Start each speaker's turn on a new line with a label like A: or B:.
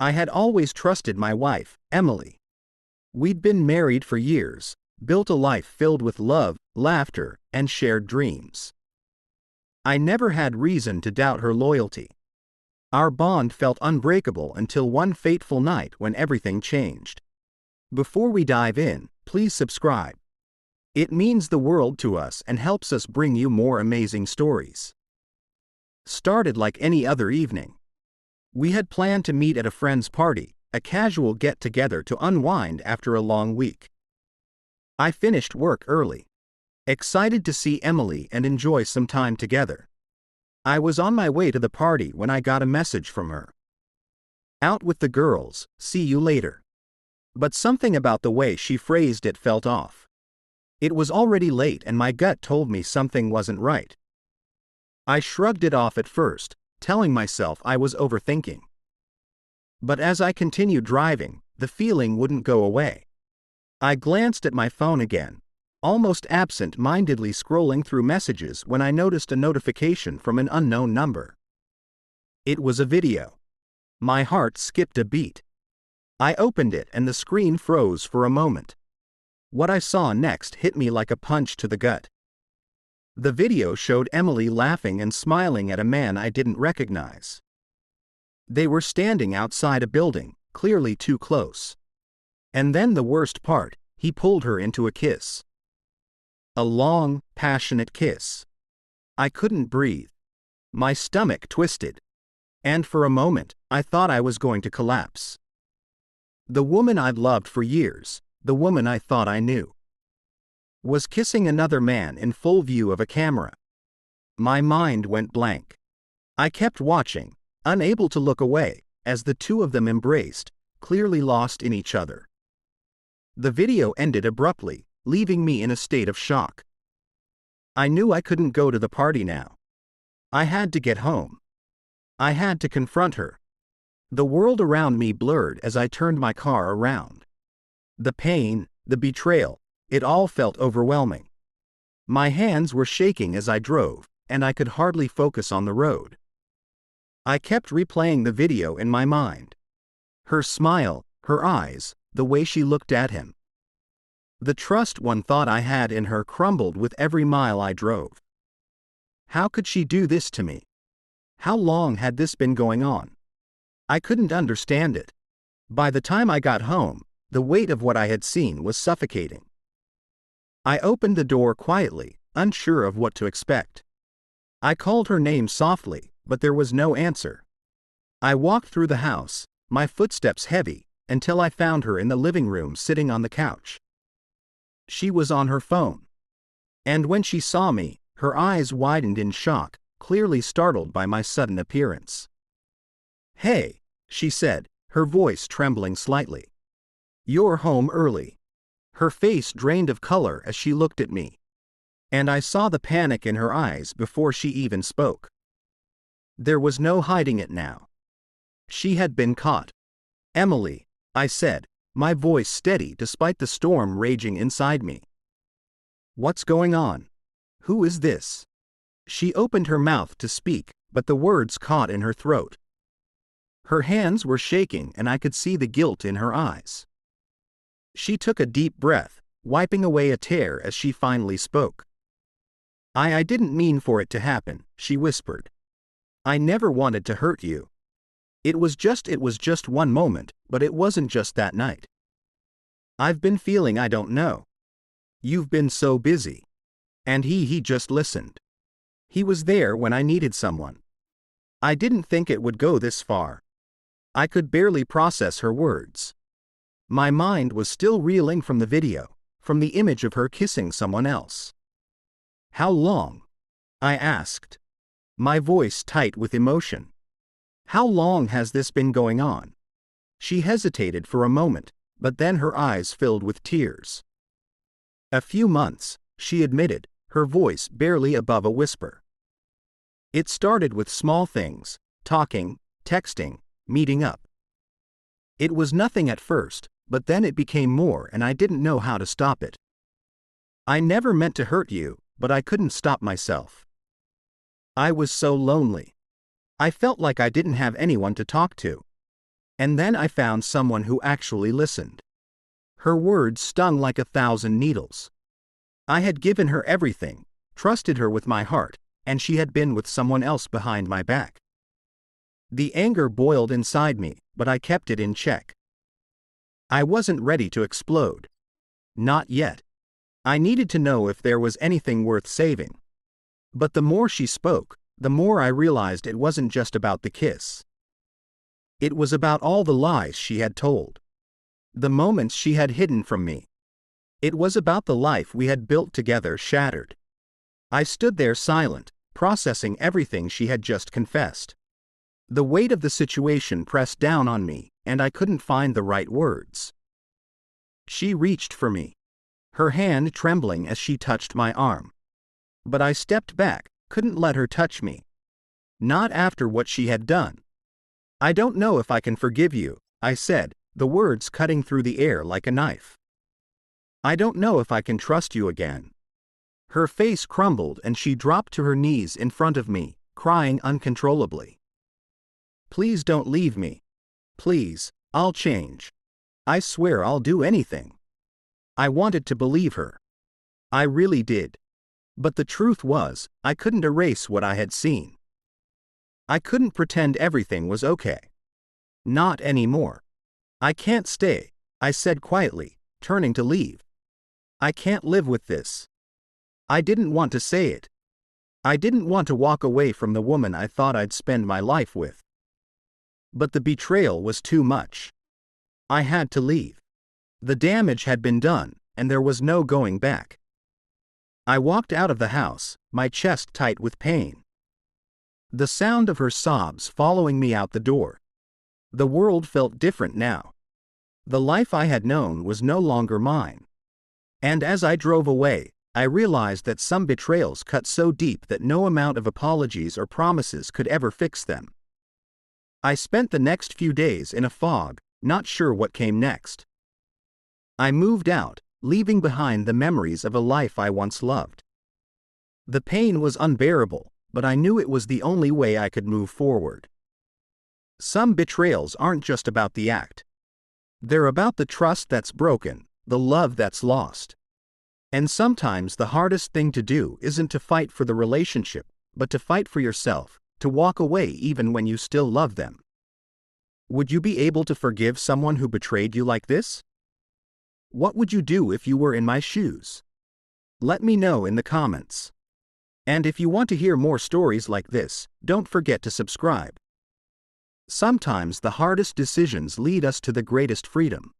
A: I had always trusted my wife, Emily. We'd been married for years, built a life filled with love, laughter, and shared dreams. I never had reason to doubt her loyalty. Our bond felt unbreakable until one fateful night when everything changed. Before we dive in, please subscribe. It means the world to us and helps us bring you more amazing stories. Started like any other evening. We had planned to meet at a friend's party, a casual get-together to unwind after a long week. I finished work early, excited to see Emily and enjoy some time together. I was on my way to the party when I got a message from her. "Out with the girls, see you later." But something about the way she phrased it felt off. It was already late and my gut told me something wasn't right. I shrugged it off at first, telling myself I was overthinking. But as I continued driving, the feeling wouldn't go away. I glanced at my phone again, almost absent-mindedly scrolling through messages when I noticed a notification from an unknown number. It was a video. My heart skipped a beat. I opened it and the screen froze for a moment. What I saw next hit me like a punch to the gut. The video showed Emily laughing and smiling at a man I didn't recognize. They were standing outside a building, clearly too close. And then the worst part, he pulled her into a kiss. A long, passionate kiss. I couldn't breathe. My stomach twisted. And for a moment, I thought I was going to collapse. The woman I'd loved for years, the woman I thought I knew, was kissing another man in full view of a camera. My mind went blank. I kept watching, unable to look away, as the two of them embraced, clearly lost in each other. The video ended abruptly, leaving me in a state of shock. I knew I couldn't go to the party now. I had to get home. I had to confront her. The world around me blurred as I turned my car around. The pain, the betrayal, it all felt overwhelming. My hands were shaking as I drove, and I could hardly focus on the road. I kept replaying the video in my mind. Her smile, her eyes, the way she looked at him. The trust one thought I had in her crumbled with every mile I drove. How could she do this to me? How long had this been going on? I couldn't understand it. By the time I got home, the weight of what I had seen was suffocating. I opened the door quietly, unsure of what to expect. I called her name softly, but there was no answer. I walked through the house, my footsteps heavy, until I found her in the living room sitting on the couch. She was on her phone. And when she saw me, her eyes widened in shock, clearly startled by my sudden appearance. "Hey," she said, her voice trembling slightly. "You're home early." Her face drained of color as she looked at me. And I saw the panic in her eyes before she even spoke. There was no hiding it now. She had been caught. "Emily," I said, my voice steady despite the storm raging inside me. "What's going on? Who is this?" She opened her mouth to speak, but the words caught in her throat. Her hands were shaking and I could see the guilt in her eyes. She took a deep breath, wiping away a tear as she finally spoke. I didn't mean for it to happen," she whispered. "I never wanted to hurt you. It was just one moment, but it wasn't just that night. I've been feeling I don't know. You've been so busy." And he just listened. He was there when I needed someone. I didn't think it would go this far. I could barely process her words. My mind was still reeling from the video, from the image of her kissing someone else. "How long?" I asked, my voice tight with emotion. "How long has this been going on?" She hesitated for a moment, but then her eyes filled with tears. "A few months," she admitted, her voice barely above a whisper. "It started with small things, talking, texting, meeting up. It was nothing at first, but then it became more and I didn't know how to stop it. I never meant to hurt you, but I couldn't stop myself. I was so lonely. I felt like I didn't have anyone to talk to. And then I found someone who actually listened. Her words stung like 1,000 needles. I had given her everything, trusted her with my heart, and she had been with someone else behind my back. The anger boiled inside me, but I kept it in check. I wasn't ready to explode. Not yet. I needed to know if there was anything worth saving. But the more she spoke, the more I realized it wasn't just about the kiss. It was about all the lies she had told. The moments she had hidden from me. It was about the life we had built together shattered. I stood there silent, processing everything she had just confessed. The weight of the situation pressed down on me, and I couldn't find the right words. She reached for me, her hand trembling as she touched my arm. But I stepped back, couldn't let her touch me. Not after what she had done. "I don't know if I can forgive you," I said, the words cutting through the air like a knife. "I don't know if I can trust you again." Her face crumbled and she dropped to her knees in front of me, crying uncontrollably. "Please don't leave me. Please, I'll change. I swear I'll do anything." I wanted to believe her. I really did. But the truth was, I couldn't erase what I had seen. I couldn't pretend everything was okay. Not anymore. "I can't stay," I said quietly, turning to leave. "I can't live with this." I didn't want to say it. I didn't want to walk away from the woman I thought I'd spend my life with. But the betrayal was too much. I had to leave. The damage had been done, and there was no going back. I walked out of the house, my chest tight with pain. The sound of her sobs following me out the door. The world felt different now. The life I had known was no longer mine. And as I drove away, I realized that some betrayals cut so deep that no amount of apologies or promises could ever fix them. I spent the next few days in a fog, not sure what came next. I moved out, leaving behind the memories of a life I once loved. The pain was unbearable, but I knew it was the only way I could move forward. Some betrayals aren't just about the act. They're about the trust that's broken, the love that's lost. And sometimes the hardest thing to do isn't to fight for the relationship, but to fight for yourself, to walk away even when you still love them. Would you be able to forgive someone who betrayed you like this? What would you do if you were in my shoes? Let me know in the comments. And if you want to hear more stories like this, don't forget to subscribe. Sometimes the hardest decisions lead us to the greatest freedom.